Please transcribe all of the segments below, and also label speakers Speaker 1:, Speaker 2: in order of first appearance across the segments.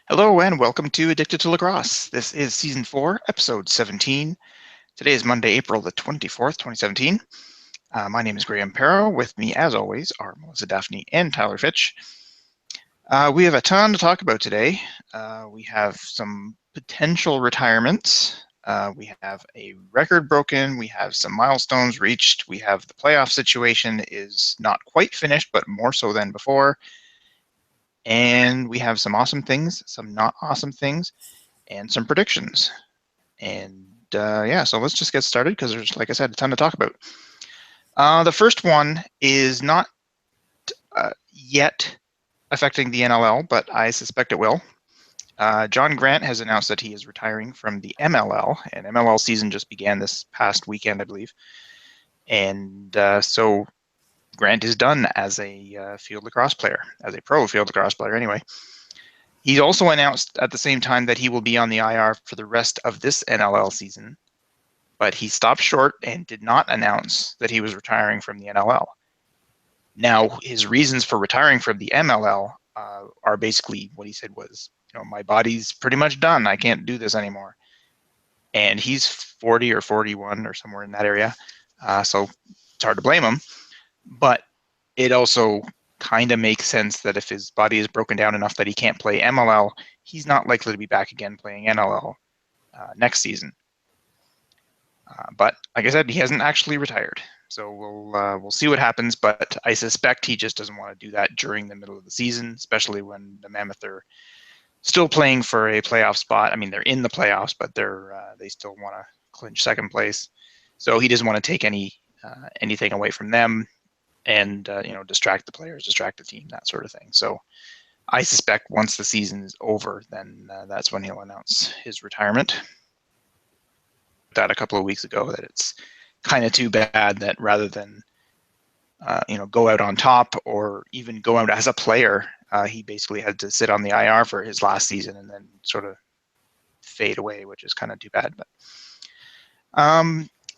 Speaker 1: Hello and welcome to Addicted to Lacrosse. This is Season 4, Episode 17. Today is Monday, April the 24th, 2017. My name is Graham Perro. With me, as always, are Melissa Daphne and Tyler Fitch. We have a ton to talk about today. We have some potential retirements. We have a record broken. We have some milestones reached. We have the playoff situation is not quite finished, but more so than before. And we have some awesome things, some not awesome things, and some predictions. And yeah, so let's just get started because there's, like I said, a ton to talk about. The first one is not yet affecting the NLL, but I suspect it will. John Grant has announced that he is retiring from the MLL, and MLL season just began this past weekend, I believe. And so Grant is done as a field lacrosse player, as a pro field lacrosse player anyway. He also announced at the same time that he will be on the IR for the rest of this NLL season, but he stopped short and did not announce that he was retiring from the NLL. Now, his reasons for retiring from the MLL are basically what he said was, my body's pretty much done. I can't do this anymore. And he's 40 or 41 or somewhere in that area, so it's hard to blame him. But it also kind of makes sense that if his body is broken down enough that he can't play MLL, he's not likely to be back again playing NLL next season. But like I said, he hasn't actually retired, so we'll see what happens. But I suspect he just doesn't want to do that during the middle of the season, especially when the Mammoth are still playing for a playoff spot. I mean, they're in the playoffs, but they still want to clinch second place. So he doesn't want to take anything away from them, and distract the players, distract the team, that sort of thing. So I suspect once the season is over, then that's when he'll announce his retirement. That a couple of weeks ago, that it's kind of too bad that rather than go out on top or even go out as a player, he basically had to sit on the IR for his last season and then sort of fade away, which is kind of too bad. But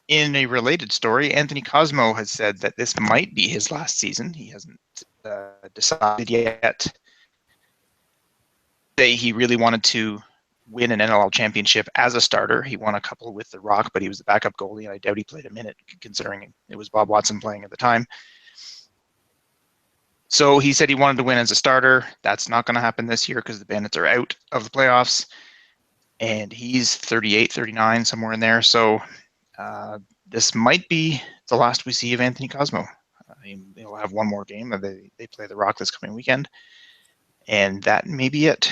Speaker 1: in a related story, Anthony Cosmo has said that this might be his last season. He hasn't decided yet. He really wanted to win an NLL championship as a starter. He won a couple with the Rock, but he was the backup goalie, and I doubt he played a minute, considering it was Bob Watson playing at the time. So he said he wanted to win as a starter. That's not going to happen this year because the Bandits are out of the playoffs, and he's 38, 39, somewhere in there. So this might be the last we see of Anthony Cosmo. He'll have one more game. They play the Rock this coming weekend, and that may be it.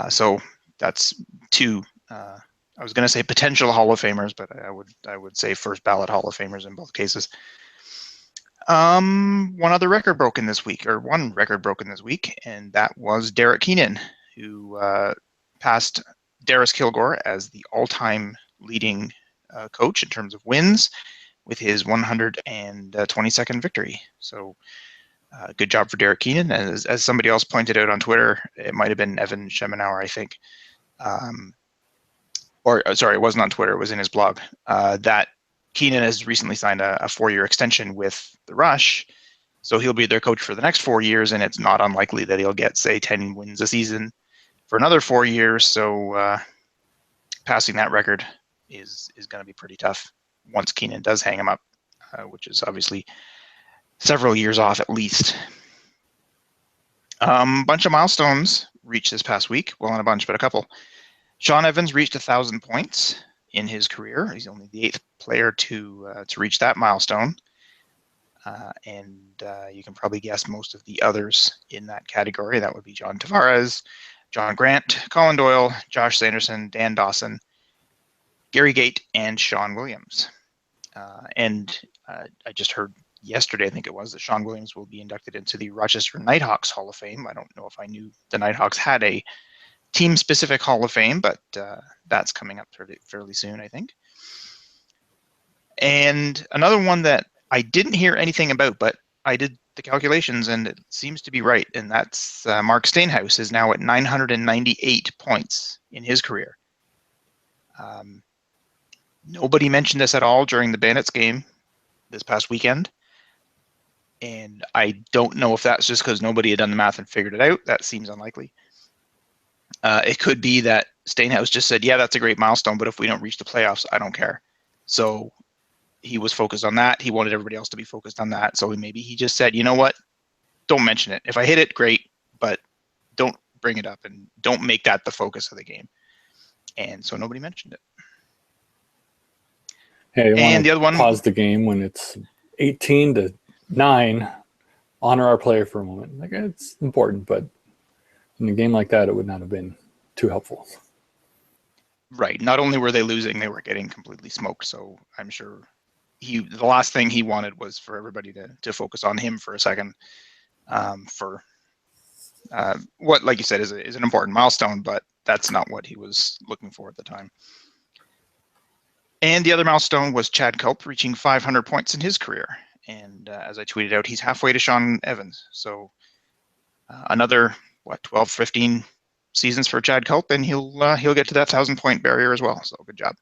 Speaker 1: So that's two. I was going to say potential Hall of Famers, but I would say first ballot Hall of Famers in both cases. One record broken this week, and that was Derek Keenan, who passed Darius Kilgore as the all-time leading coach in terms of wins with his 122nd victory. So good job for Derek Keenan. As somebody else pointed out on Twitter, it might have been Evan Schemenauer, I think. Sorry, it wasn't on Twitter. It was in his blog. That Keenan has recently signed a 4-year extension with the Rush. So he'll be their coach for the next 4 years, and it's not unlikely that he'll get, say, 10 wins a season for another 4 years. So passing that record is going to be pretty tough once Keenan does hang him up, which is obviously several years off at least. Bunch of milestones reached this past week. Well, not a bunch, but a couple. Sean Evans reached 1,000 points in his career. He's only the 8th player to reach that milestone. And you can probably guess most of the others in that category. That would be John Tavares, John Grant, Colin Doyle, Josh Sanderson, Dan Dawson, Gary Gate, and Sean Williams. And I just heard yesterday, I think it was, that Sean Williams will be inducted into the Rochester Nighthawks Hall of Fame. I don't know if I knew the Nighthawks had a team-specific Hall of Fame, but that's coming up fairly soon, I think. And another one that I didn't hear anything about, but I did the calculations, and it seems to be right, and that's Mark Steenhuis is now at 998 points in his career. Nobody mentioned this at all during the Bandits game this past weekend, And I don't know if that's just because nobody had done the math and figured it out. That seems unlikely. It could be that Stainhouse just said, yeah, that's a great milestone, but if we don't reach the playoffs, I don't care. So he was focused on that. He wanted everybody else to be focused on that. So maybe he just said, you know what? Don't mention it. If I hit it, great, but don't bring it up and don't make that the focus of the game. And so nobody mentioned it.
Speaker 2: Hey, I
Speaker 1: And
Speaker 2: want
Speaker 1: the other
Speaker 2: to
Speaker 1: one,
Speaker 2: pause the game when it's 18-9. Honor our player for a moment. Like, it's important, but in a game like that, it would not have been too helpful.
Speaker 1: right. Not only were they losing, they were getting completely smoked. So I'm sure the last thing he wanted was for everybody to focus on him for a second, for what, like you said, is an important milestone, but that's not what he was looking for at the time. And the other milestone was Chad Culp reaching 500 points in his career. And as I tweeted out, he's halfway to Sean Evans. So another, 12, 15 seasons for Chad Culp, and he'll get to that 1,000-point barrier as well. So good job.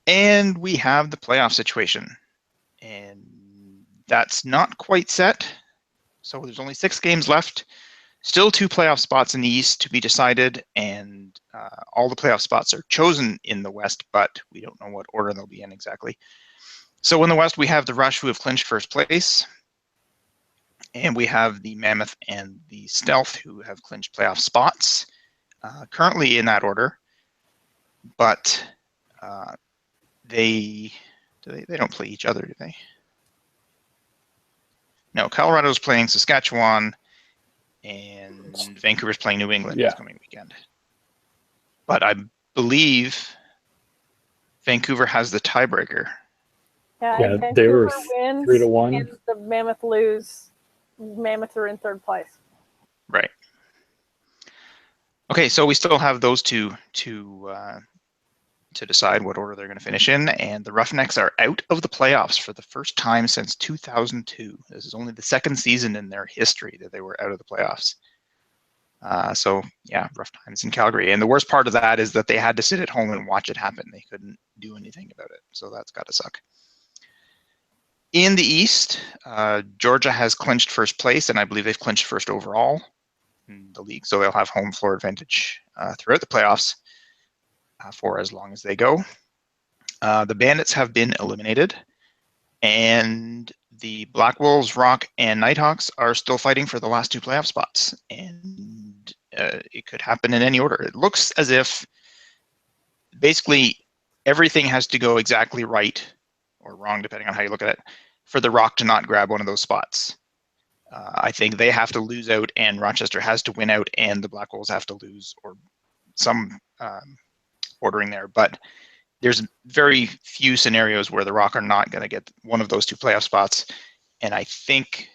Speaker 1: And we have the playoff situation. And that's not quite set. So there's only 6 games left. Still 2 playoff spots in the East to be decided, and all the playoff spots are chosen in the West, but we don't know what order they'll be in exactly. So in the West, we have the Rush, who have clinched first place, and we have the Mammoth and the Stealth, who have clinched playoff spots, currently in that order, but they don't play each other, do they? No, Colorado's playing Saskatchewan, and Vancouver's playing New England this coming weekend. But I believe Vancouver has the tiebreaker.
Speaker 3: Yeah,
Speaker 2: they were
Speaker 3: Vancouver wins
Speaker 2: 3-1.
Speaker 3: and the Mammoth lose. Mammoth are in third place.
Speaker 1: Right. Okay, so we still have those two to decide what order they're going to finish in, and the Roughnecks are out of the playoffs for the first time since 2002. This is only the second season in their history that they were out of the playoffs. So yeah, rough times in Calgary. And the worst part of that is that they had to sit at home and watch it happen. They couldn't do anything about it. So that's got to suck. In the East, Georgia has clinched first place, and I believe they've clinched first overall in the league. So they'll have home floor advantage throughout the playoffs for as long as they go. The Bandits have been eliminated, and the Black Wolves, Rock, and Nighthawks are still fighting for the last 2 playoff spots. And it could happen in any order. It looks as if basically everything has to go exactly right or wrong, depending on how you look at it, for the Rock to not grab one of those spots. I think they have to lose out, and Rochester has to win out, and the Black Wolves have to lose, or some ordering there. But there's very few scenarios where the Rock are not going to get one of those 2 playoff spots. And I think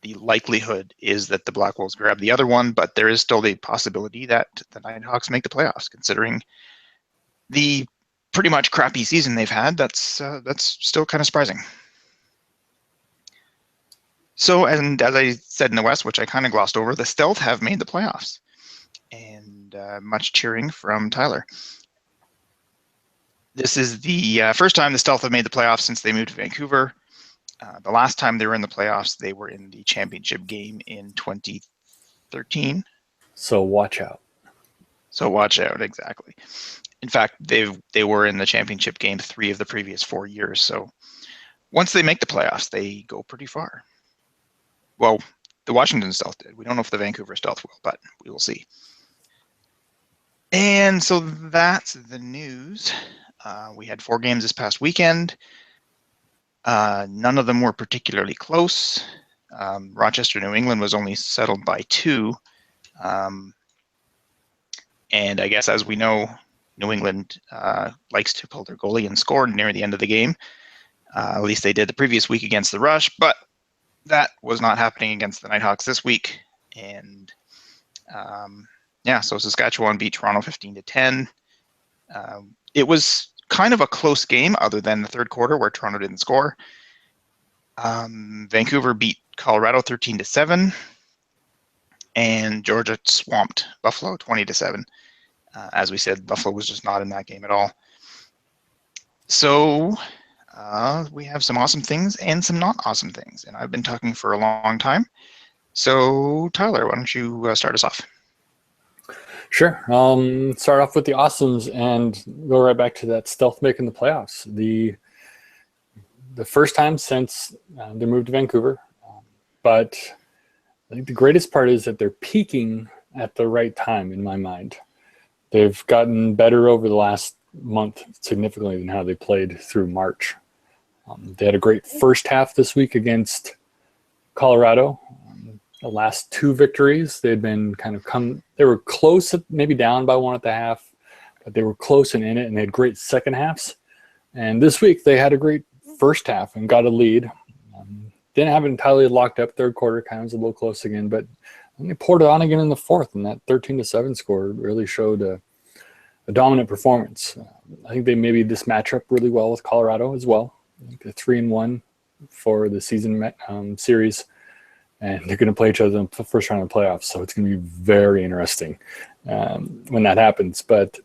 Speaker 1: the likelihood is that the Black Wolves grab the other one, but there is still the possibility that the Nighthawks make the playoffs, considering the pretty much crappy season they've had. That's still kind of surprising. So, and as I said in the West, which I kind of glossed over, the Stealth have made the playoffs, and much cheering from Tyler. This is the first time the Stealth have made the playoffs since they moved to Vancouver. The last time they were in the playoffs, they were in the championship game in 2013.
Speaker 2: So watch out.
Speaker 1: So watch out, exactly. In fact, they were in the championship game 3 of the previous 4 years. So once they make the playoffs, they go pretty far. Well, the Washington Stealth did. We don't know if the Vancouver Stealth will, but we will see. And so that's the news. We had 4 games this past weekend. None of them were particularly close. Rochester, New England was only settled by 2. And I guess, as we know, New England likes to pull their goalie and score near the end of the game. At least they did the previous week against the Rush, but that was not happening against the Nighthawks this week. And yeah, so Saskatchewan beat Toronto 15-10. It was kind of a close game, other than the third quarter where Toronto didn't score. Vancouver beat Colorado 13-7, and Georgia swamped Buffalo 20-7. As we said, Buffalo was just not in that game at all. So We have some awesome things and some not awesome things, and I've been talking for a long time. So, Tyler, why don't you start us off?
Speaker 2: Sure. Start off with the awesomes and go right back to that stealth making the playoffs. The first time since they moved to Vancouver, but I think the greatest part is that they're peaking at the right time in my mind. They've gotten better over the last month significantly than how they played through March. They had a great first half this week against Colorado. The last two victories, they'd been they were close, maybe down by one at the half, but they were close and in it, and they had great second halves. And this week they had a great first half and got a lead. Didn't have it entirely locked up. Third quarter kind of was a little close again, but they poured it on again in the fourth, and that 13-7 score really showed a dominant performance. I think they maybe this match up really well with Colorado as well. I think they're 3-1 for the season series, and they're going to play each other in the first round of the playoffs, so it's going to be very interesting when that happens. But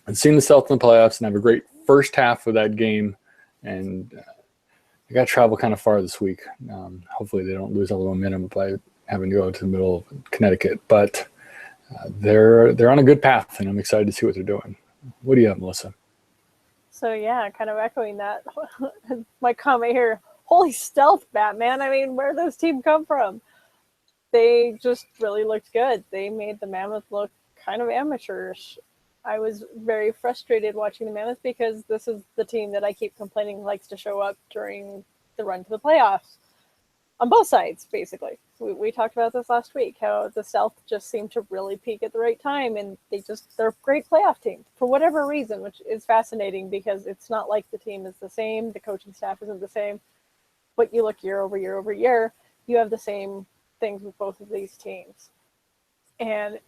Speaker 2: I've seen the Celtics in the playoffs and have a great first half of that game, and I got to travel kind of far this week. Hopefully they don't lose all the momentum by having to go to the middle of Connecticut, but they're on a good path, and I'm excited to see what they're doing. What do you have, Melissa?
Speaker 3: So yeah, kind of echoing that. My comment here, holy stealth, Batman. I mean, where did those teams come from? They just really looked good. They made the Mammoth look kind of amateurish. I was very frustrated watching the Mammoth because this is the team that I keep complaining likes to show up during the run to the playoffs. On both sides, basically. We talked about this last week, how the South just seemed to really peak at the right time, and they're a great playoff team for whatever reason, which is fascinating because it's not like the team is the same, the coaching staff isn't the same, but you look year over year over year, you have the same things with both of these teams. And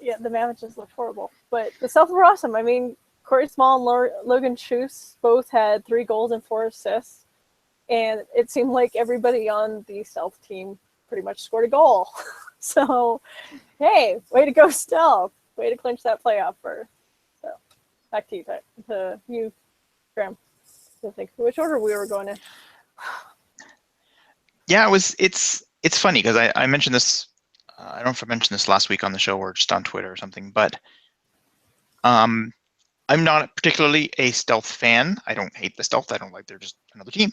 Speaker 3: yeah, the Mammoth just looked horrible. But the South were awesome. I mean, Corey Small and Logan Schuss both had 3 goals and 4 assists. And it seemed like everybody on the Stealth team pretty much scored a goal. So, hey, way to go, Stealth. Way to clinch that playoff berth. So, back to you, Graham. I think which order we were going in.
Speaker 1: Yeah, it's funny because I mentioned this. I don't know if I mentioned this last week on the show or just on Twitter or something, but I'm not particularly a Stealth fan. I don't hate the Stealth. I don't like they're just another team.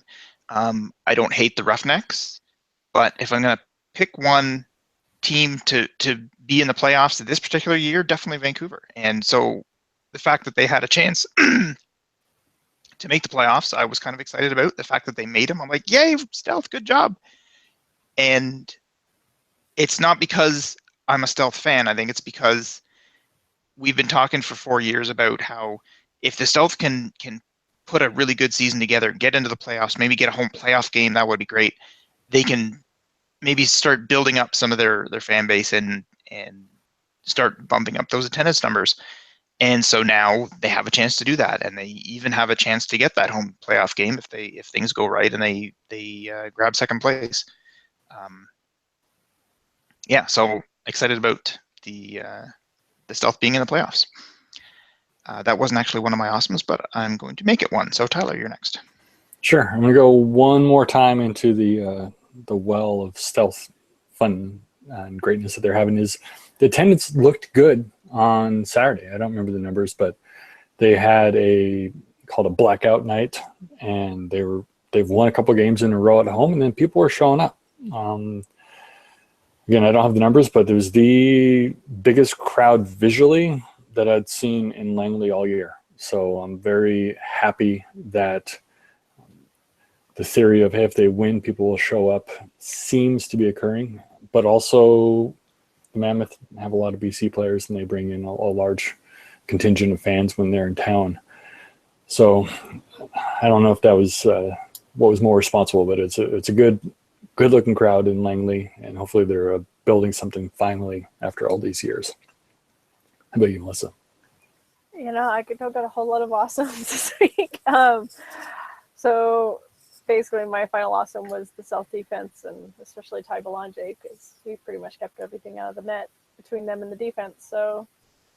Speaker 1: I don't hate the Roughnecks, but if I'm going to pick one team to be in the playoffs this particular year, definitely Vancouver. And so the fact that they had a chance to make the playoffs, I was kind of excited about. The fact that they made them, I'm like, yay, Stealth, good job. And it's not because I'm a Stealth fan. I think it's because we've been talking for 4 years about how if the Stealth can put a really good season together, get into the playoffs, maybe get a home playoff game, that would be great. They can maybe start building up some of their fan base and start bumping up those attendance numbers. And so now they have a chance to do that, and they even have a chance to get that home playoff game if things go right and they grab second place. Yeah, so excited about the Stealth being in the playoffs. That wasn't actually one of my awesomes, but I'm going to make it one. So Tyler, you're next.
Speaker 2: Sure. I'm going to go one more time into the well of Stealth fun and greatness that they're having. Is the attendance looked good on Saturday. I don't remember the numbers, but they had called a blackout night, and they've won a couple games in a row at home, and then people were showing up. Again, I don't have the numbers, but it was the biggest crowd visually that I'd seen in Langley all year. So I'm very happy that the theory of, hey, if they win, people will show up seems to be occurring. But also the Mammoth have a lot of BC players, and they bring in a large contingent of fans when they're in town. So I don't know if that was what was more responsible, but it's a good-looking crowd in Langley, and hopefully they're building something finally after all these years. How about you, Melissa?
Speaker 3: I don't got a whole lot of awesomes this week. So basically my final awesome was the self-defense, and especially Ty Belonge, because he pretty much kept everything out of the net between them and the defense. So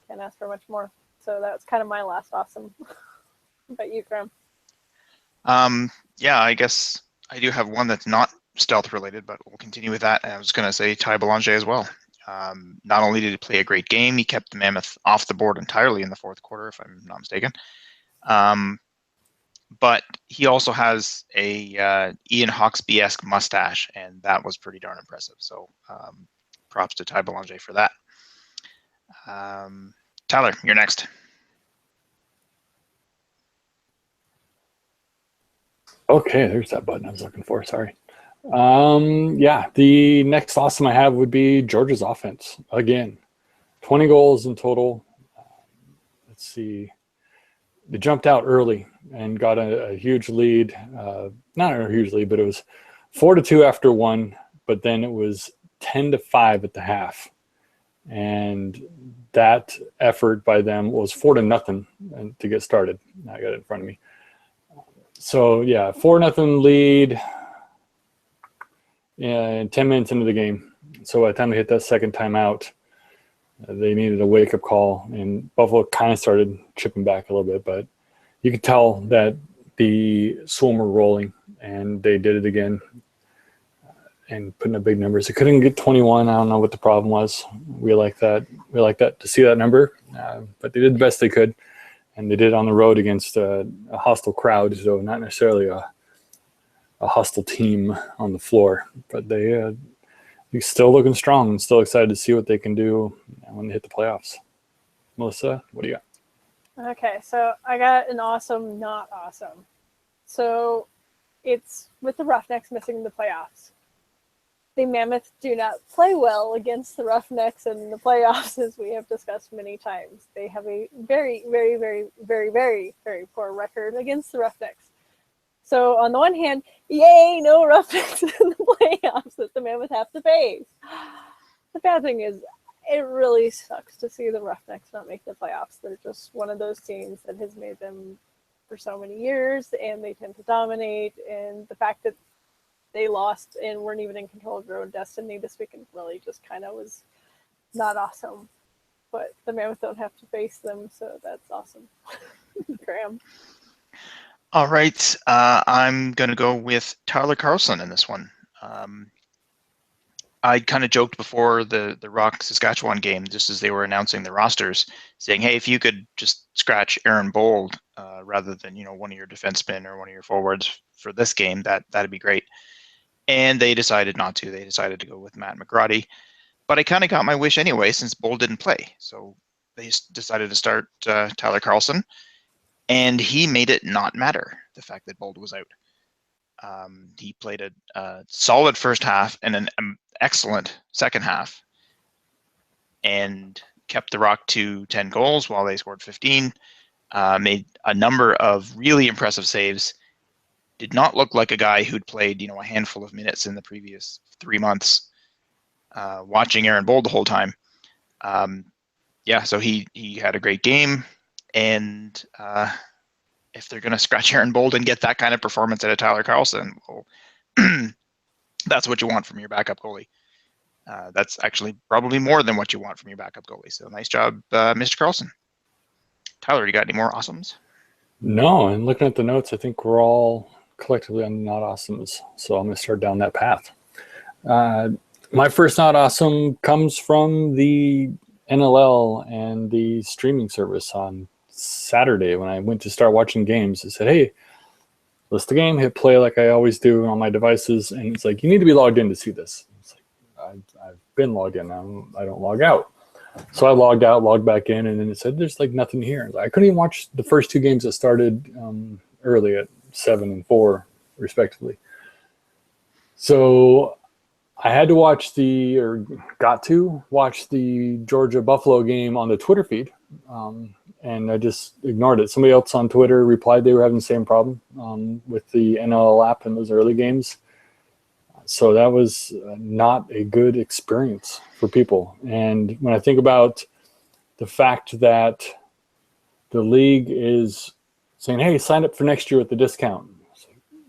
Speaker 3: can't ask for much more. So that's kind of my last awesome. How about you, Graham?
Speaker 1: Yeah, I guess I do have one that's not stealth related, but we'll continue with that. And I was going to say Ty Belanger as well. Not only did he play a great game, he kept the Mammoth off the board entirely in the fourth quarter, if I'm not mistaken. But he also has a Ian Hawksby-esque mustache, and that was pretty darn impressive. So props to Ty Belanger for that. Tyler, you're next.
Speaker 2: Okay, there's that button I was looking for. Sorry. Yeah, the next awesome I have would be Georgia's offense. Again, 20 goals in total. Let's see. They jumped out early and got a huge lead. Not a huge lead, but it was 4-2 after one, but then it was 10-5 at the half. And that effort by them was 4-0 to get started. I got it in front of me. So yeah, 4-0 lead and 10 minutes into the game. So by the time they hit that second timeout, they needed a wake-up call, and Buffalo kind of started chipping back a little bit, but you could tell that the Swim were rolling, and they did it again and putting up big numbers. They couldn't get 21. I don't know what the problem was. We like that. We like that to see that number, but they did the best they could, and they did it on the road against a hostile crowd, so not necessarily a hostile team on the floor, but they're still looking strong and still excited to see what they can do when they hit the playoffs. Melissa, what do you got?
Speaker 3: Okay, so I got an awesome, not awesome. So it's with the Roughnecks missing the playoffs. The Mammoth do not play well against the Roughnecks in the playoffs, as we have discussed many times. They have a very, very, very, very, very, very poor record against the Roughnecks. So on the one hand, yay, no Roughnecks in the playoffs that the Mammoth have to face. The bad thing is, it really sucks to see the Roughnecks not make the playoffs. They're just one of those teams that has made them for so many years, and they tend to dominate. And the fact that they lost and weren't even in control of their own destiny this weekend really just kind of was not awesome. But the Mammoth don't have to face them, so that's awesome. Graham.
Speaker 1: All right, I'm going to go with Tyler Carlson in this one. I kind of joked before the Rock Saskatchewan game, just as they were announcing the rosters, saying, hey, if you could just scratch Aaron Bold rather than, one of your defensemen or one of your forwards for this game, that'd be great. And they decided not to. They decided to go with Matt McGrady. But I kind of got my wish anyway, since Bold didn't play. So they decided to start Tyler Carlson. And he made it not matter, the fact that Bold was out. He played a solid first half and an excellent second half, and kept the Rock to 10 goals while they scored 15. Made a number of really impressive saves. Did not look like a guy who'd played, a handful of minutes in the previous 3 months. Watching Aaron Bold the whole time. So he had a great game. And if they're going to scratch Aaron Bold and get that kind of performance out of Tyler Carlson, well, that's what you want from your backup goalie. That's actually probably more than what you want from your backup goalie. So nice job, Mr. Carlson. Tyler, you got any more awesomes?
Speaker 2: No, and looking at the notes, I think we're all collectively on not awesomes. So I'm going to start down that path. My first not awesome comes from the NLL and the streaming service on Saturday when I went to start watching games. It said, hey, list the game, hit play like I always do on my devices. And it's like, you need to be logged in to see this. It's like, I've been logged in. I don't log out. So I logged out, logged back in, and then it said, there's like nothing here. I couldn't even watch the first two games that started early at 7 and 4, respectively. So I had to got to watch the Georgia Buffalo game on the Twitter feed, and I just ignored it. Somebody else on Twitter replied they were having the same problem with the NLL app in those early games. So that was not a good experience for people. And when I think about the fact that the league is saying, hey, sign up for next year with the discount.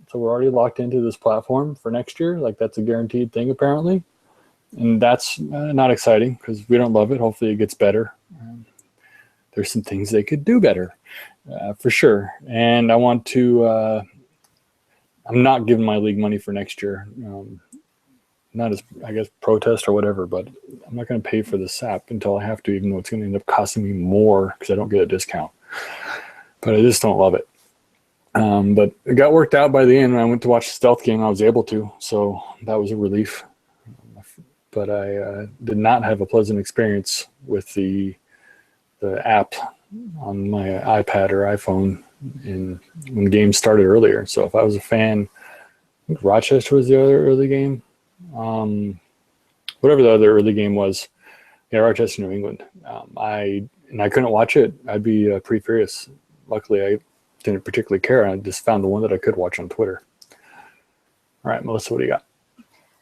Speaker 2: So we're already locked into this platform for next year. Like that's a guaranteed thing, apparently. And that's not exciting because we don't love it. Hopefully it gets better. There's some things they could do better, for sure. And I want to I'm not giving my league money for next year. Not as, I guess, protest or whatever, but I'm not going to pay for this app until I have to, even though it's going to end up costing me more because I don't get a discount. But I just don't love it. But it got worked out by the end, and I went to watch the Stealth game. I was able to, so that was a relief. But I did not have a pleasant experience with the app on my iPad or iPhone when games started earlier. So if I was a fan, I think Rochester was the other early game. Whatever the other early game was, yeah, Rochester, New England. I couldn't watch it. I'd be pretty furious. Luckily, I didn't particularly care. I just found the one that I could watch on Twitter. All right, Melissa, what do you got?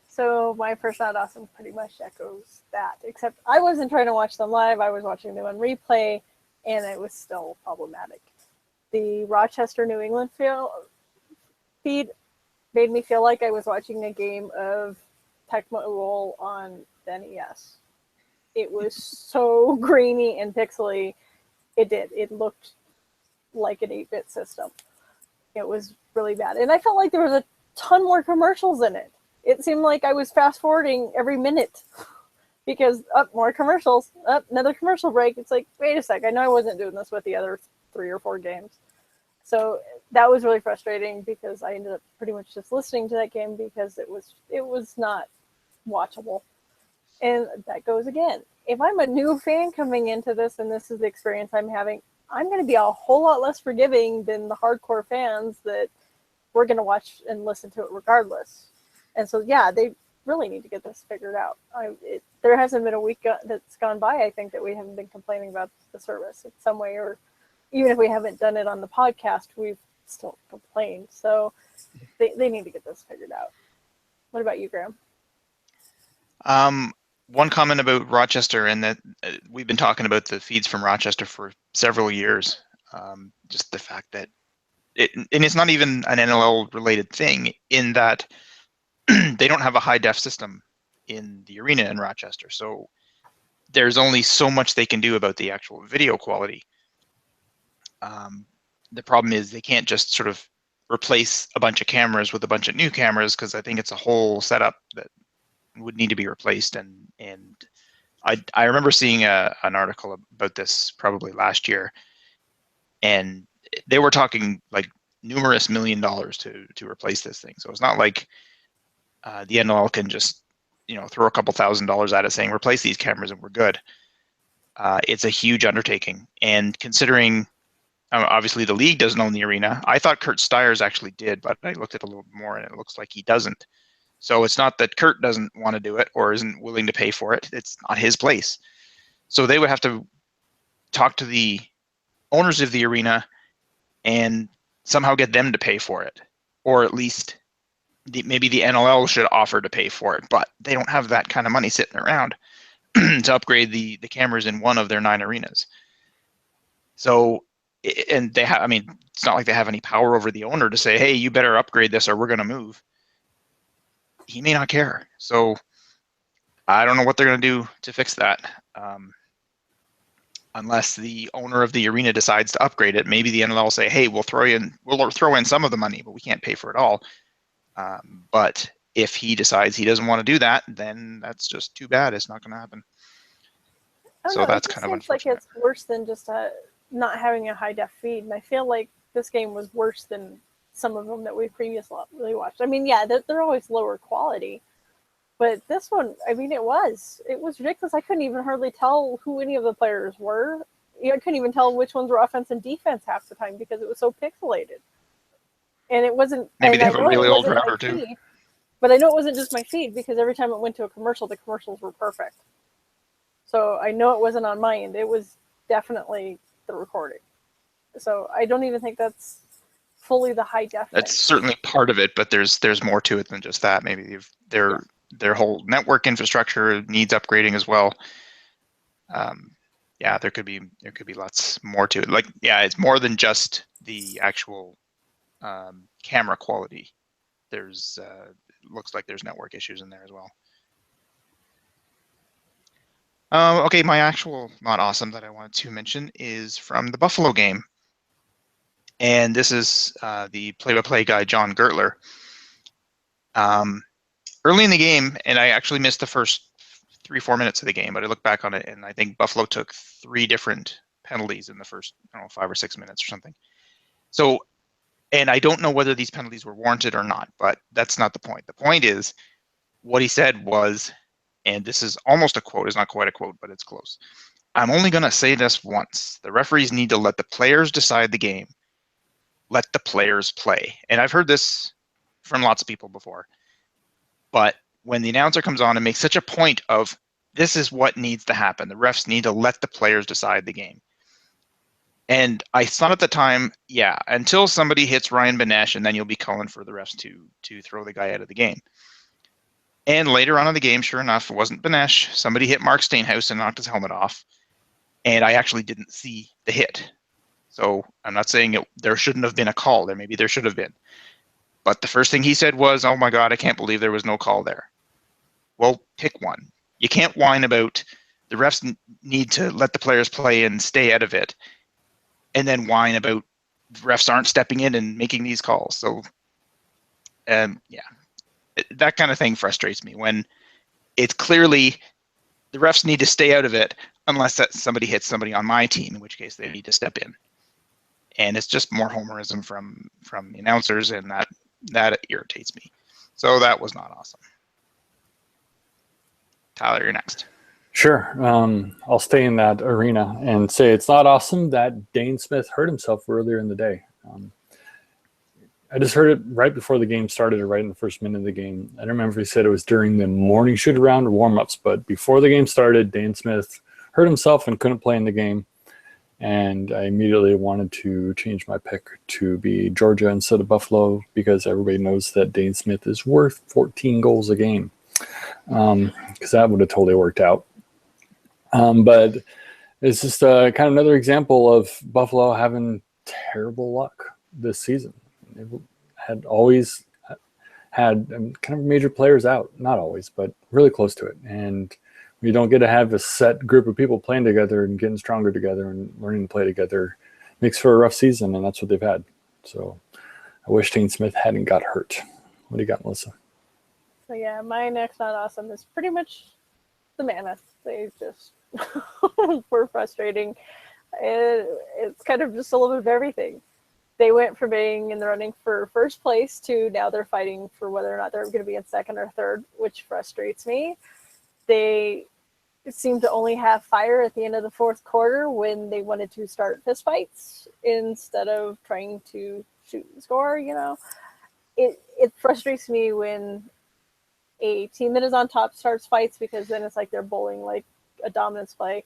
Speaker 3: So my first Not Awesome pretty much echoes that, except I wasn't trying to watch them live. I was watching them on replay, and it was still problematic. The Rochester, New England feed made me feel like I was watching a game of Tecmo Bowl on the NES. It was so grainy and pixely. It looked like an 8-bit system. It was really bad. And I felt like there was a ton more commercials in it. It seemed like I was fast forwarding every minute because more commercials, another commercial break. It's like, wait a sec, I know I wasn't doing this with the other 3 or 4 games. So that was really frustrating because I ended up pretty much just listening to that game because it was not watchable. And that goes again. If I'm a new fan coming into this and this is the experience I'm having, I'm going to be a whole lot less forgiving than the hardcore fans that we're going to watch and listen to it regardless. And so, yeah, they really need to get this figured out. There hasn't been a week that's gone by, I think, that we haven't been complaining about the service in some way, or even if we haven't done it on the podcast, we've still complained. So they need to get this figured out. What about you, Graham?
Speaker 1: One comment about Rochester, and that we've been talking about the feeds from Rochester for several years. Just the fact that and it's not even an NLL related thing in that they don't have a high def system in the arena in Rochester. So there's only so much they can do about the actual video quality. The problem is they can't just sort of replace a bunch of cameras with a bunch of new cameras, because I think it's a whole setup that would need to be replaced. And I remember seeing an article about this probably last year, and they were talking like numerous $1 million to replace this thing. So it's not like the NLL can just throw a couple $1,000s at it saying replace these cameras and we're good. It's a huge undertaking, and considering obviously the league doesn't own the arena. I thought Kurt Stiers actually did, but I looked at it a little more and it looks like he doesn't. So it's not that Kurt doesn't want to do it or isn't willing to pay for it. It's not his place. So they would have to talk to the owners of the arena and somehow get them to pay for it, or at least maybe the NLL should offer to pay for it, but they don't have that kind of money sitting around to upgrade the cameras in one of their 9 arenas. So, and they have, I mean, it's not like they have any power over the owner to say, hey, you better upgrade this or we're going to move. He may not care. So I don't know what they're going to do to fix that. Unless the owner of the arena decides to upgrade it, maybe the NLL will say, hey, we'll throw in some of the money, but we can't pay for it all. But if he decides he doesn't want to do that, then that's just too bad. It's not going to happen. So that's kind of unfortunate.
Speaker 3: Like it's worse than just not having a high def feed, and I feel like this game was worse than some of them that we previously watched. I mean, yeah, they're always lower quality, but this one, I mean, it was ridiculous. I couldn't even hardly tell who any of the players were. I couldn't even tell which ones were offense and defense half the time because it was so pixelated. And it wasn't.
Speaker 1: Maybe they have a really old router too.
Speaker 3: But I know it wasn't just my feed, because every time it went to a commercial, the commercials were perfect. So I know it wasn't on my end. It was definitely the recording. So I don't even think that's fully the high def.
Speaker 1: That's certainly part of it, but there's more to it than just that. Maybe their whole network infrastructure needs upgrading as well. Yeah, there could be lots more to it. Like, yeah, it's more than just the actual camera quality. There's looks like there's network issues in there as well. Okay, my actual not awesome that I wanted to mention is from the Buffalo game. And this is the play-by-play guy, John Gertler. Early in the game, and I actually missed the first 3-4 minutes of the game, but I look back on it, and I think Buffalo took 3 different penalties in the first, 5 or 6 minutes or something. So, and I don't know whether these penalties were warranted or not, but that's not the point. The point is, what he said was, and this is almost a quote, it's not quite a quote, but it's close. I'm only going to say this once. The referees need to let the players decide the game. Let the players play. And I've heard this from lots of people before. But when the announcer comes on and makes such a point of this is what needs to happen, the refs need to let the players decide the game. And I thought at the time, yeah, until somebody hits Ryan Benesh, and then you'll be calling for the refs to throw the guy out of the game. And later on in the game, sure enough, it wasn't Benesh. Somebody hit Mark Steenhouse and knocked his helmet off. And I actually didn't see the hit. So I'm not saying there shouldn't have been a call there. Maybe there should have been. But the first thing he said was, oh my God, I can't believe there was no call there. Well, pick one. You can't whine about the refs need to let the players play and stay out of it, and then whine about refs aren't stepping in and making these calls. So, yeah, that kind of thing frustrates me when it's clearly the refs need to stay out of it unless somebody hits somebody on my team, in which case they need to step in. And it's just more homerism from the announcers, and that irritates me. So that was not awesome. Tyler, you're next.
Speaker 2: Sure. I'll stay in that arena and say it's not awesome that Dane Smith hurt himself earlier in the day. I just heard it right before the game started, or right in the first minute of the game. I don't remember if he said it was during the morning shoot around or warm-ups, but before the game started, Dane Smith hurt himself and couldn't play in the game. And I immediately wanted to change my pick to be Georgia instead of Buffalo, because everybody knows that Dane Smith is worth 14 goals a game, because that would have totally worked out. But it's just kind of another example of Buffalo having terrible luck this season. They had always had kind of major players out, not always, but really close to it. And you don't get to have a set group of people playing together and getting stronger together and learning to play together. Makes for a rough season, and that's what they've had. So I wish Dane Smith hadn't got hurt. What do you got, Melissa?
Speaker 3: So yeah, my next not awesome is pretty much the Mammoths. They just were frustrating. It's kind of just a little bit of everything. They went from being in the running for first place to now they're fighting for whether or not they're going to be in second or third, which frustrates me. They seemed to only have fire at the end of the fourth quarter when they wanted to start fistfights instead of trying to shoot and score. It frustrates me when a team that is on top starts fights, because then it's like they're bowling like a dominance play.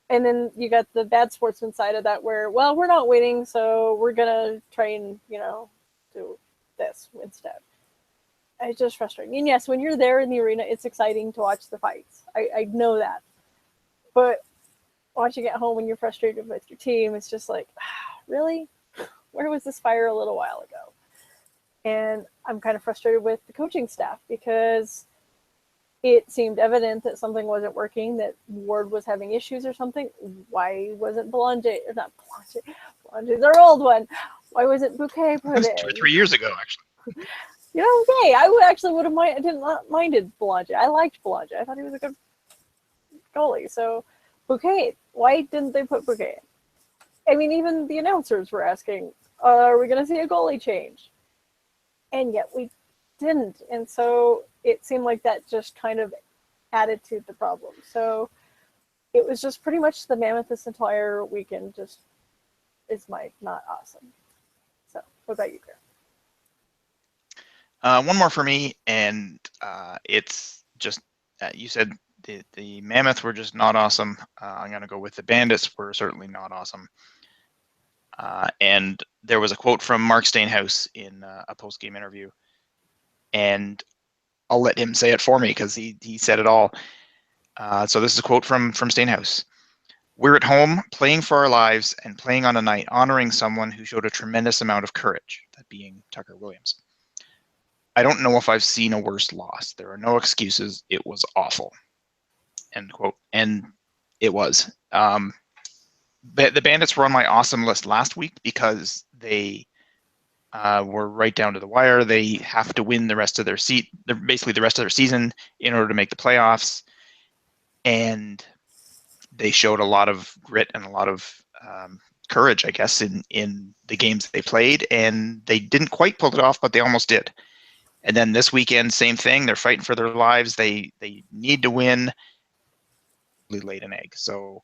Speaker 3: And then you got the bad sportsman side of that where, well, we're not winning, so we're going to try and, do this instead. It's just frustrating. And yes, when you're there in the arena, it's exciting to watch the fights. I know that. But watching at home when you're frustrated with your team, it's just like, really? Where was this fire a little while ago? And I'm kind of frustrated with the coaching staff, because it seemed evident that something wasn't working, that Ward was having issues or something. Why wasn't Belanger, or not Belanger, Belanger's our old one. Why wasn't Bouquet put in?
Speaker 1: 2 or 3 years ago, actually.
Speaker 3: Okay, I actually would have I didn't minded Belanger. I liked Belanger. I thought he was a good goalie. So Bouquet, why didn't they put Bouquet in? I mean, even the announcers were asking, are we going to see a goalie change? And yet we didn't. And so it seemed like that just kind of added to the problem. So it was just pretty much the Mammoth this entire weekend just is my not awesome. So what about you, Graham?
Speaker 1: One more for me, and it's just, you said the Mammoth were just not awesome. I'm going to go with the Bandits were certainly not awesome. And there was a quote from Mark Steenhouse in a post-game interview, and I'll let him say it for me because he said it all. So this is a quote from Steenhouse. We're at home, playing for our lives, and playing on a night honoring someone who showed a tremendous amount of courage, that being Tucker Williams. I don't know if I've seen a worse loss. There are no excuses. It was awful. End quote. And it was. the Bandits were on my awesome list last week because they were right down to the wire. They have to win the rest of their basically the rest of their season in order to make the playoffs, and they showed a lot of grit and a lot of courage, I guess, in the games they played, and they didn't quite pull it off, but they almost did. And then this weekend, same thing. They're fighting for their lives. They need to win. Laid an egg. So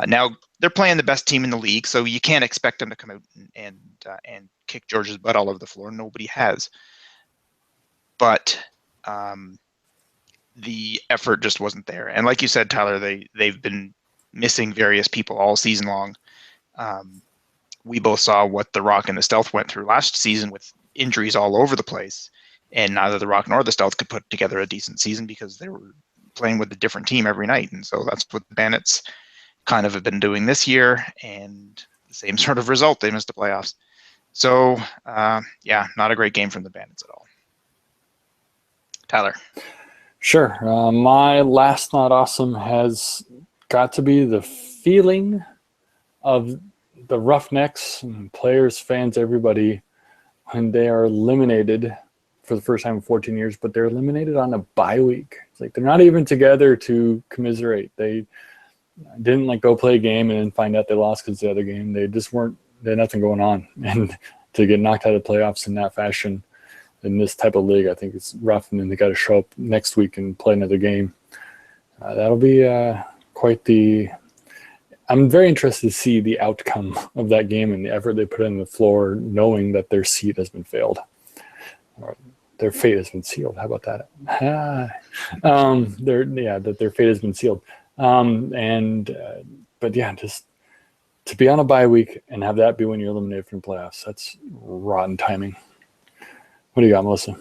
Speaker 1: now they're playing the best team in the league, so you can't expect them to come out and kick Georgia's butt all over the floor. Nobody has. But the effort just wasn't there. And like you said, Tyler, they've been missing various people all season long. We both saw what the Rock and the Stealth went through last season with injuries all over the place, and neither the Rock nor the Stealth could put together a decent season because they were playing with a different team every night. And so that's what the Bandits kind of have been doing this year, and the same sort of result. They missed the playoffs. So, yeah, not a great game from the Bandits at all. Tyler.
Speaker 2: Sure. My last not awesome has got to be the feeling of the Roughnecks, players, fans, everybody, when they are eliminated for the first time in 14 years, but they're eliminated on a bye week. It's like they're not even together to commiserate. They didn't go play a game and then find out they lost because the other game. They just weren't. They had nothing going on, and to get knocked out of the playoffs in that fashion in this type of league, I think it's rough. And then they got to show up next week and play another game. That'll be quite the. I'm very interested to see the outcome of that game and the effort they put in the floor, knowing that their seat has been failed, or their fate has been sealed. How about that? That their fate has been sealed. But yeah, just to be on a bye week and have that be when you're eliminated from playoffs, that's rotten timing. What do you got, Melissa?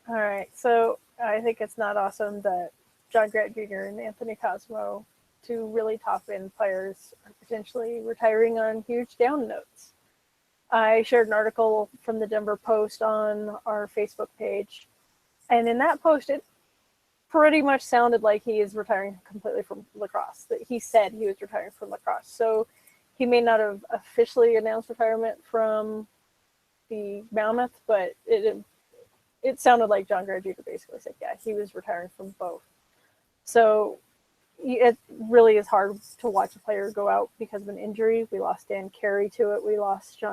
Speaker 3: All right, so I think it's not awesome that John Grant Jr. and Anthony Cosmo, two really top-end players, are potentially retiring on huge down notes. I shared an article from the Denver Post on our Facebook page, and in that post, it pretty much sounded like he is retiring completely from lacrosse. That he said he was retiring from lacrosse. So he may not have officially announced retirement from the Mammoth, but it sounded like John Grant Jr. basically said, yeah, he was retiring from both. So it really is hard to watch a player go out because of an injury. We lost Dan Carey to it. We lost Jay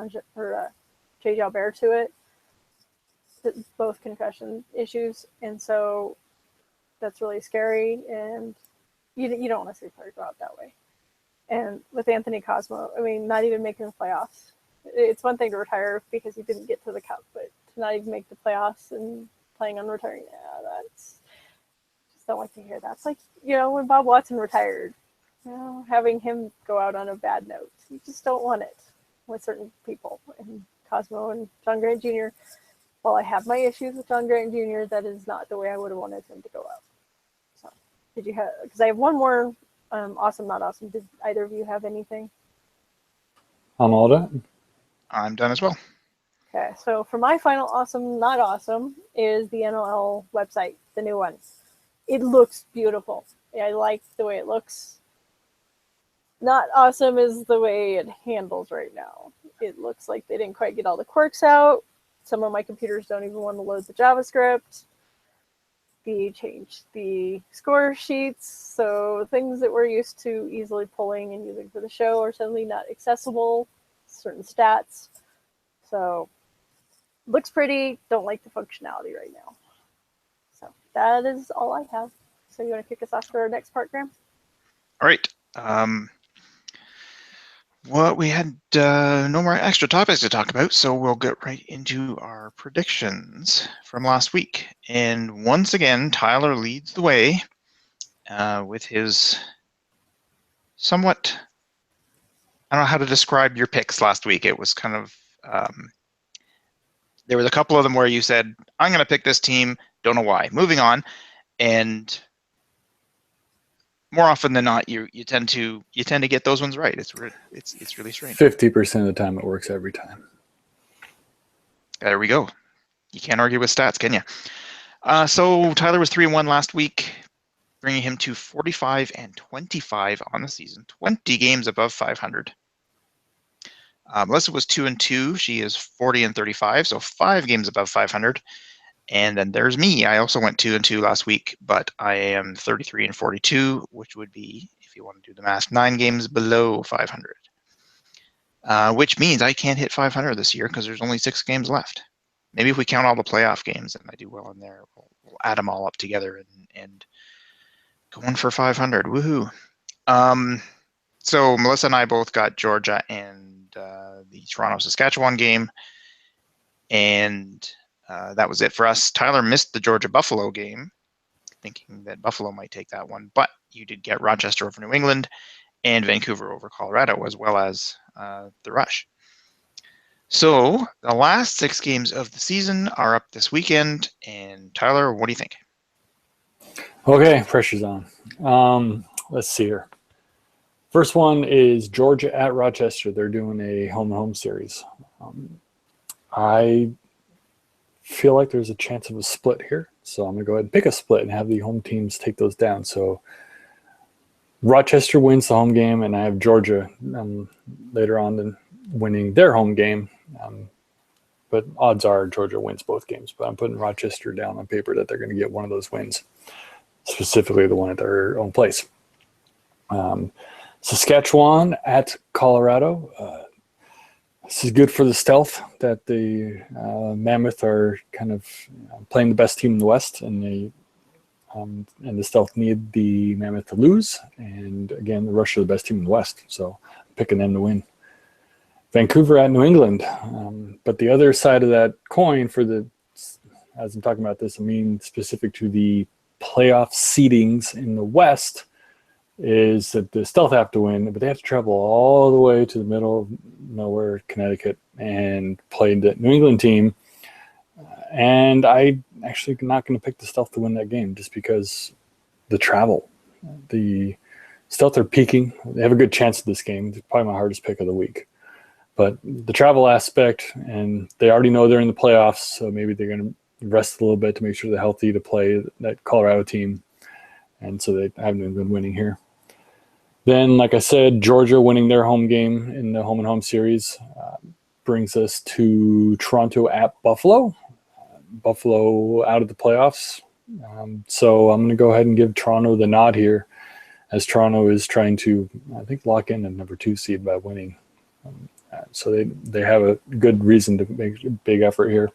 Speaker 3: Jalbert to it. Both concussion issues. And so that's really scary. And you don't want to see a player go out that way. And with Anthony Cosmo, I mean, not even making the playoffs. It's one thing to retire because you didn't get to the cup, but to not even make the playoffs and playing on retiring, that's just don't like to hear that. It's like, when Bob Watson retired, having him go out on a bad note. You just don't want it with certain people. And Cosmo and John Grant Jr., while I have my issues with John Grant Jr., that is not the way I would have wanted him to go out. So, did you have, because I have one more awesome, not awesome. Did either of you have anything?
Speaker 2: I'm all done.
Speaker 1: I'm done as well.
Speaker 3: Okay, so for my final awesome, not awesome, is the NLL website, the new one. It looks beautiful. I like the way it looks. Not awesome is the way it handles right now. It looks like they didn't quite get all the quirks out. Some of my computers don't even want to load the JavaScript. They changed the score sheets, so things that we're used to easily pulling and using for the show are suddenly not accessible. Certain stats. So looks pretty, don't like the functionality right now. So that is all I have. So you want to kick us off for our next part, Graham?
Speaker 1: All right. Well, we had no more extra topics to talk about, so we'll get right into our predictions from last week. And once again, Tyler leads the way with his somewhat, I don't know how to describe your picks last week. It was kind of, there was a couple of them where you said, I'm going to pick this team, don't know why. Moving on, and more often than not, you tend to get those ones right. It's really strange.
Speaker 2: 50% of the time, it works every time.
Speaker 1: There we go. You can't argue with stats, can you? So Tyler was 3-1 last week. bringing him to 45-25 on the season, 20 games above 500. Melissa was 2-2. She is 40-35, so 5 games above 500. And then there's me. I also went 2-2 last week, but I am 33-42, which would be, if you want to do the math, 9 games below 500. Which means I can't hit 500 this year because there's only 6 games left. Maybe if we count all the playoff games and I do well in there, we'll add them all up together and going for 500. Woohoo! So Melissa and I both got Georgia and the Toronto-Saskatchewan game, and that was it for us. Tyler missed the Georgia-Buffalo game, thinking that Buffalo might take that one, but you did get Rochester over New England and Vancouver over Colorado, as well as the Rush. So the last 6 games of the season are up this weekend, and Tyler, what do you think?
Speaker 2: Okay, pressure's on. Let's see here. First one is Georgia at Rochester. They're doing a home-and-home series. I feel like there's a chance of a split here, so I'm going to go ahead and pick a split and have the home teams take those down. So Rochester wins the home game, and I have Georgia later on winning their home game. But odds are Georgia wins both games. But I'm putting Rochester down on paper that they're going to get one of those wins, specifically the one at their own place. Saskatchewan at Colorado. This is good for the Stealth that the Mammoth are kind of playing the best team in the West, and the Stealth need the Mammoth to lose. And again, the Rush are the best team in the West, so I'm picking them to win. Vancouver at New England. But the other side of that coin as I'm talking about this, I mean specific to the playoff seedings in the West, is that the Stealth have to win, but they have to travel all the way to the middle of nowhere, Connecticut, and play the New England team. And I actually not going to pick the Stealth to win that game just because the travel. The Stealth are peaking. They have a good chance of this game. It's probably my hardest pick of the week. But the travel aspect, and they already know they're in the playoffs, so maybe they're going to rest a little bit to make sure they're healthy to play that Colorado team. And so they haven't been winning here. Then, like I said, Georgia winning their home game in the home-and-home series brings us to Toronto at Buffalo. Buffalo out of the playoffs. So I'm going to go ahead and give Toronto the nod here, as Toronto is trying to, I think, lock in a number 2 seed by winning. So they have a good reason to make a big effort here.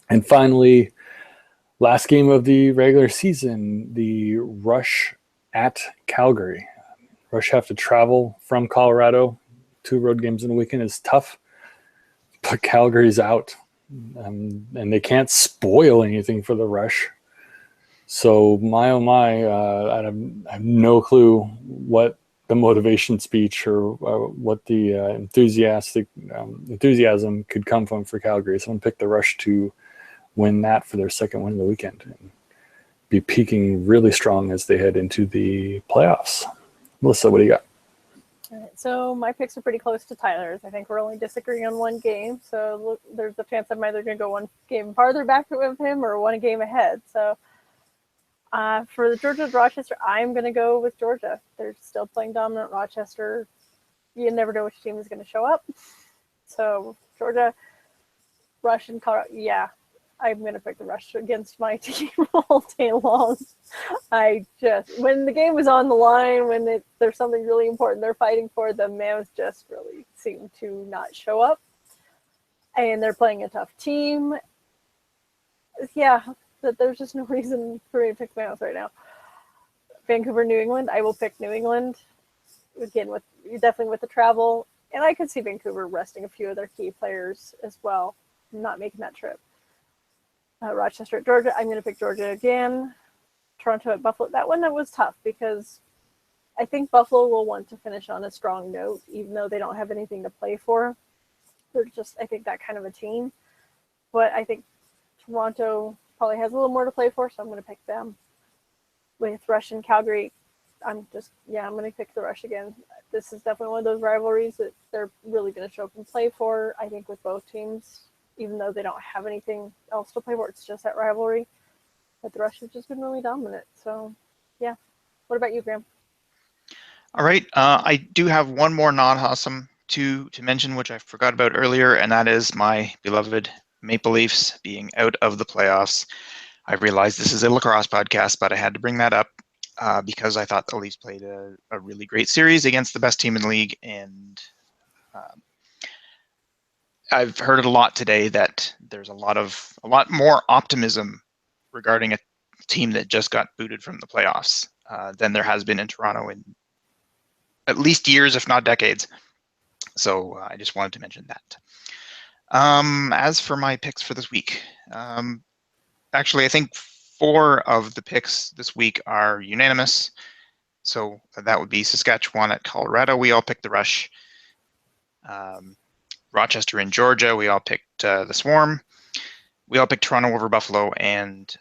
Speaker 2: And finally, last game of the regular season, the Rush at Calgary. Rush have to travel from Colorado. 2 road games in a weekend is tough, but Calgary's out, and they can't spoil anything for the Rush. So my oh my, I have no clue what the motivation speech or what the enthusiasm could come from for Calgary. Someone picked the Rush to win that for their second win of the weekend and be peaking really strong as they head into the playoffs. Melissa, what do you got?
Speaker 3: All right, so my picks are pretty close to Tyler's. I think we're only disagreeing on one game, so there's a chance I'm either going to go one game farther back with him or one game ahead. So for the Georgia-Rochester, I'm going to go with Georgia. They're still playing dominant. Rochester, you never know which team is going to show up. So Georgia, Rush, and Colorado, yeah, I'm going to pick the Rush against my team all day long. When the game was on the line, when there's something really important they're fighting for, the Mammoths just really seem to not show up. And they're playing a tough team. Yeah, there's just no reason for me to pick the Mammoths right now. Vancouver, New England, I will pick New England. Again, definitely with the travel. And I could see Vancouver resting a few of their key players as well, not making that trip. Rochester at Georgia, I'm going to pick Georgia again. Toronto at Buffalo. That one was tough because I think Buffalo will want to finish on a strong note, even though they don't have anything to play for. They're just, I think, that kind of a team. But I think Toronto probably has a little more to play for, so I'm going to pick them. With Rush and Calgary, I'm going to pick the Rush again. This is definitely one of those rivalries that they're really going to show up and play for, I think, with both teams. Even though they don't have anything else to play for, it's just that rivalry. But the Rush have just been really dominant. So Yeah. What about you, Graham?
Speaker 1: All right. I do have one more non-awesome to mention, which I forgot about earlier, and that is my beloved Maple Leafs being out of the playoffs. I realize this is a lacrosse podcast, but I had to bring that up because I thought the Leafs played a really great series against the best team in the league, and I've heard it a lot today that there's a lot more optimism regarding a team that just got booted from the playoffs than there has been in Toronto in at least years, if not decades. So I just wanted to mention that. As for my picks for this week, actually, I think 4 of the picks this week are unanimous. So that would be Saskatchewan at Colorado. We all picked the Rush. Rochester and Georgia, we all picked the Swarm. We all picked Toronto over Buffalo and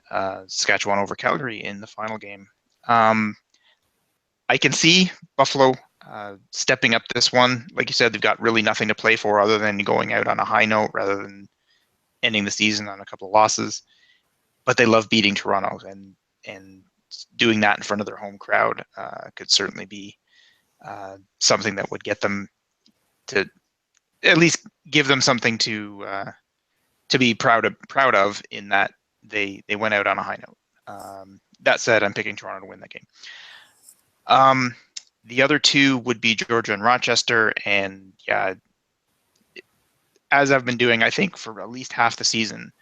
Speaker 1: Saskatchewan over Calgary in the final game. I can see Buffalo stepping up this one. Like you said, they've got really nothing to play for other than going out on a high note rather than ending the season on a couple of losses. But they love beating Toronto, and doing that in front of their home crowd could certainly be something that would get them to at least give them something to be proud of in that they went out on a high note. That said, I'm picking Toronto to win that game. The other 2 would be Georgia and Rochester, and yeah, as I've been doing, I think for at least half the season,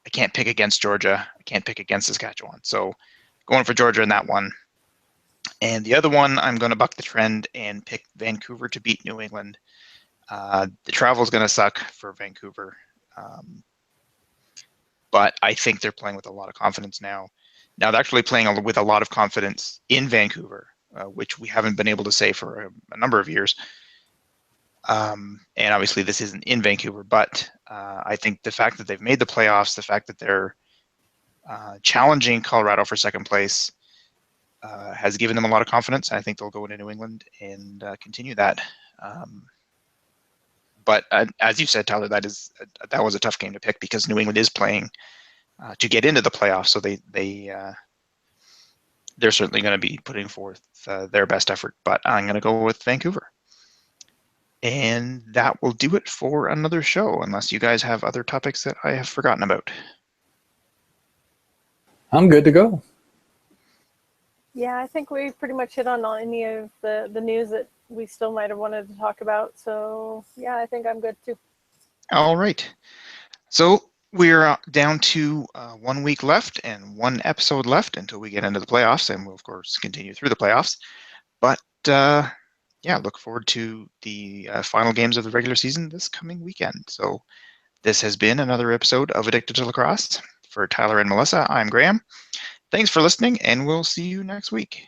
Speaker 1: I can't pick against Georgia. I can't pick against Saskatchewan. So going for Georgia in that one. And the other one, I'm going to buck the trend and pick Vancouver to beat New England. The travel is going to suck for Vancouver. But I think they're playing with a lot of confidence now. Now they're actually playing with a lot of confidence in Vancouver, which we haven't been able to say for a number of years. And obviously this isn't in Vancouver, but I think the fact that they've made the playoffs, the fact that they're challenging Colorado for second place has given them a lot of confidence. I think they'll go into New England and continue that. But as you said, Tyler, that was a tough game to pick because New England is playing to get into the playoffs, so they're certainly going to be putting forth their best effort. But I'm going to go with Vancouver. And that will do it for another show, unless you guys have other topics that I have forgotten about.
Speaker 2: I'm good to go.
Speaker 3: Yeah, I think we pretty much hit on any of the news that we still might have wanted to talk about. So yeah, I think I'm good too.
Speaker 1: All right. So we're down to 1 week left and 1 episode left until we get into the playoffs, and we'll of course continue through the playoffs. But yeah, look forward to the final games of the regular season this coming weekend. So this has been another episode of Addicted to Lacrosse. For Tyler and Melissa, I'm Graham. Thanks for listening, and we'll see you next week.